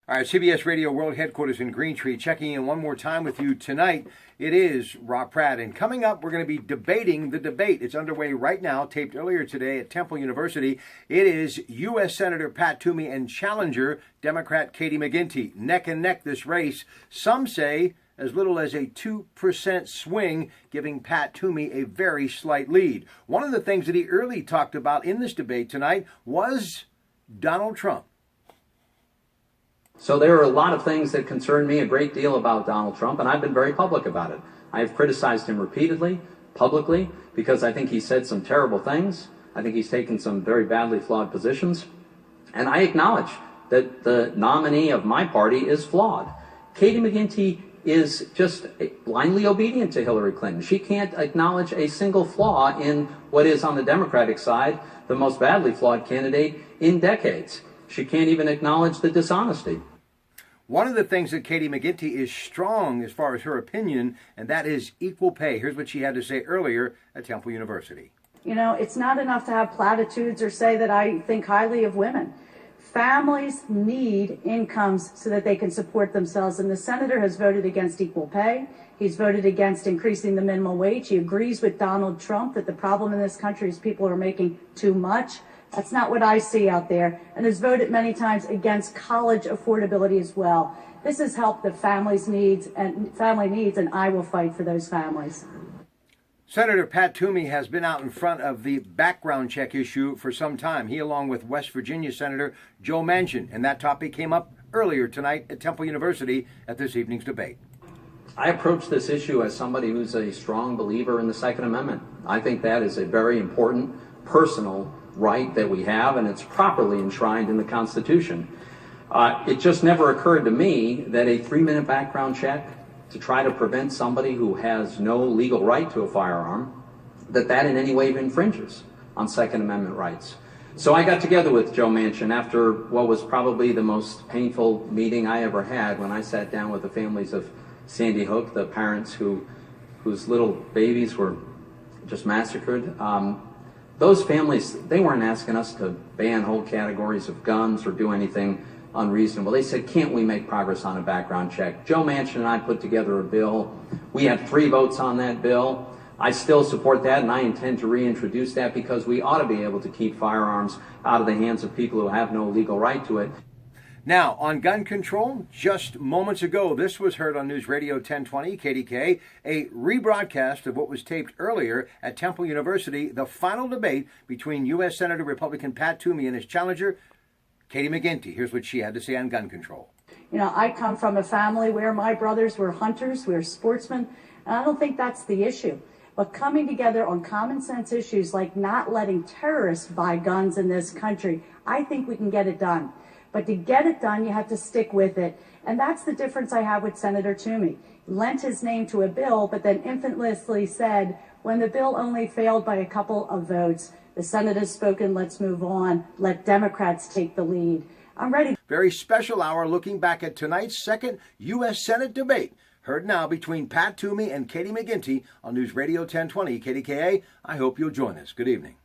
All right, CBS Radio World Headquarters in Green Tree, checking in one more time with you tonight. It is Rob Pratte, and coming up, we're going to be debating the debate. It's underway right now, taped earlier today at Temple University. It is U.S. Senator Pat Toomey and challenger Democrat Katie McGinty. Neck and neck this race. Some say as little as a 2% swing, giving Pat Toomey a very slight lead. One of the things that he early talked about in this debate tonight was Donald Trump. So there are a lot of things that concern me a great deal about Donald Trump, and I've been very public about it. I have criticized him repeatedly, publicly, because I think he said some terrible things. I think he's taken some very badly flawed positions. And I acknowledge that the nominee of my party is flawed. Katie McGinty is just blindly obedient to Hillary Clinton. She can't acknowledge a single flaw in what is, on the Democratic side, the most badly flawed candidate in decades. She can't even acknowledge the dishonesty. One of the things that Katie McGinty is strong as far as her opinion, and that is equal pay. Here's what she had to say earlier at Temple University. You know, it's not enough to have platitudes or say that I think highly of women. Families need incomes so that they can support themselves, and the senator has voted against equal pay. He's voted against increasing the minimum wage. He agrees with Donald Trump that the problem in this country is people are making too much. That's not what I see out there, and has voted many times against college affordability as well. This has helped the family needs, and I will fight for those families. Senator Pat Toomey has been out in front of the background check issue for some time. He, along with West Virginia Senator Joe Manchin, and that topic came up earlier tonight at Temple University at this evening's debate. I approach this issue as somebody who's a strong believer in the Second Amendment. I think that is a very important personal right that we have, and it's properly enshrined in the Constitution. It just never occurred to me that a 3-minute background check to try to prevent somebody who has no legal right to a firearm, that in any way infringes on Second Amendment rights. So I got together with Joe Manchin after what was probably the most painful meeting I ever had, when I sat down with the families of Sandy Hook, the parents whose little babies were just massacred. Those families, they weren't asking us to ban whole categories of guns or do anything unreasonable. They said, can't we make progress on a background check? Joe Manchin and I put together a bill. We had 3 votes on that bill. I still support that, and I intend to reintroduce that, because we ought to be able to keep firearms out of the hands of people who have no legal right to it. Now, on gun control, just moments ago, this was heard on News Radio 1020, KDK, a rebroadcast of what was taped earlier at Temple University, the final debate between U.S. Senator Republican Pat Toomey and his challenger, Katie McGinty. Here's what she had to say on gun control. You know, I come from a family where my brothers were hunters, we were sportsmen, and I don't think that's the issue. But coming together on common sense issues like not letting terrorists buy guns in this country, I think we can get it done. But to get it done, you have to stick with it. And that's the difference I have with Senator Toomey. He lent his name to a bill, but then infamously said, when the bill only failed by a couple of votes, the Senate has spoken, let's move on. Let Democrats take the lead. I'm ready. Very special hour looking back at tonight's second U.S. Senate debate. Heard now between Pat Toomey and Katie McGinty on News Radio 1020 KDKA. I hope you'll join us. Good evening.